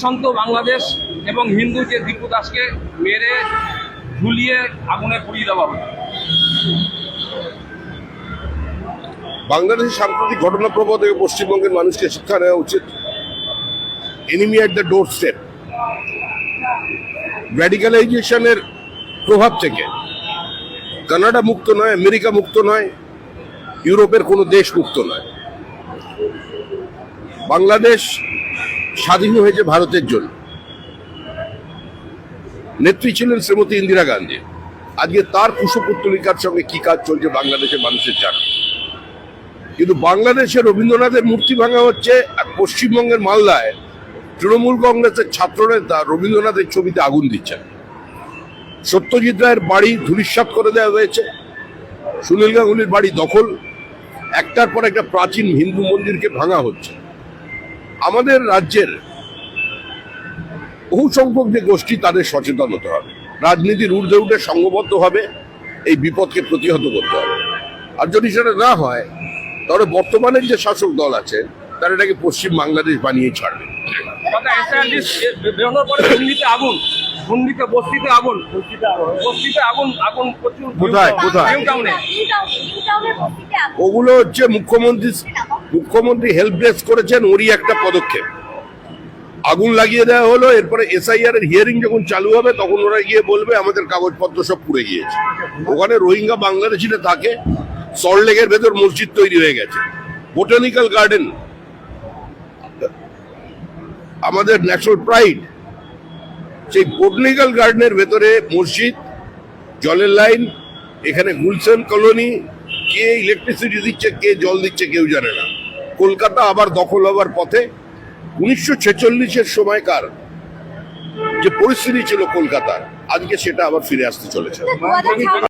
সন্ত বাংলাদেশ এবং হিন্দু যে দীপু দাসকে মেরে ঝুলিয়ে আগুনে পুড়িয়ে দেওয়া হবে। বাংলাদেশের সাম্প্রতিক ঘটনা প্রবাহ থেকে পশ্চিমবঙ্গের মানুষকে শিক্ষা নেওয়া উচিত। Enemy at the doorstep. র্যাডিক্যালাইজেশনের প্রভাব থেকে কানাডা মুক্ত নয়, আমেরিকা মুক্ত নয়, ইউরোপের কোনো দেশ মুক্ত নয়। বাংলাদেশ স্বাধীন হয়েছে ভারতের জন্য। নেত্রী ছিলেন শ্রীমতী ইন্দিরা গান্ধী। আজকে তার কুশপুত্তলিকার সঙ্গে কি কাজ চলছে বাংলাদেশের মানুষের জানা। কিন্তু বাংলাদেশে রবীন্দ্রনাথের মূর্তি ভাঙা হচ্ছে, আর পশ্চিমবঙ্গের মালদায় তৃণমূল কংগ্রেসের ছাত্র নেতা রবীন্দ্রনাথের ছবিতে আগুন দিচ্ছেন। সত্যজিৎ রায়ের বাড়ি ধূলিসাৎ করে দেওয়া হয়েছে, সুনীল গাঙ্গুলির বাড়ি দখল, একটার পর একটা প্রাচীন হিন্দু মন্দিরকে ভাঙা হচ্ছে। আমাদের রাজ্যের বহু সংখ্যক যে গোষ্ঠী, তাদের সচেতন হতে হবে। রাজনীতির ঊর্ধ্বে উঠে সংঘবদ্ধভাবে এই বিপদকে প্রতিহত করতে হবে। আর যদি সেটা না হয়, তাহলে বর্তমানের যে শাসক দল আছে তারা এটাকে পশ্চিম বাংলাদেশ বানিয়ে ছাড়বে। কোথায় কোথায় ওগুলো হচ্ছে মুখ্যমন্ত্রী হেল্প ডেস্ক করেছেন, ওরই একটা পদক্ষেপ। আগুন লাগিয়ে দেওয়া হলো, এরপরে এসআইআর এর হিয়ারিং যখন চালু হবে তখন ওরা গিয়ে বলবে আমাদের কাগজপত্র সব পুড়ে গিয়েছে। ওখানে রোহিঙ্গা বাংলাদেশিরা থাকে, সল্টলেকের ভেতর মসজিদ তৈরি হয়ে গেছে, বোটানিক্যাল গার্ডেন আমাদের ন্যাশনাল প্রাইড, সেই বোটানিক্যাল গার্ডেনের ভেতরে মসজিদ, জলের লাইন, এখানে গুলশান কলোনি, কে ইলেকট্রিসিটি দিচ্ছে কে জল দিচ্ছে কেউ জানে না। কলকাতা আবার দখল হবার পথে। 1946-এর সময়কার যে পরিস্থিতি ছিল কলকাতার, আজকে সেটা আবার ফিরে আসতে চলেছে।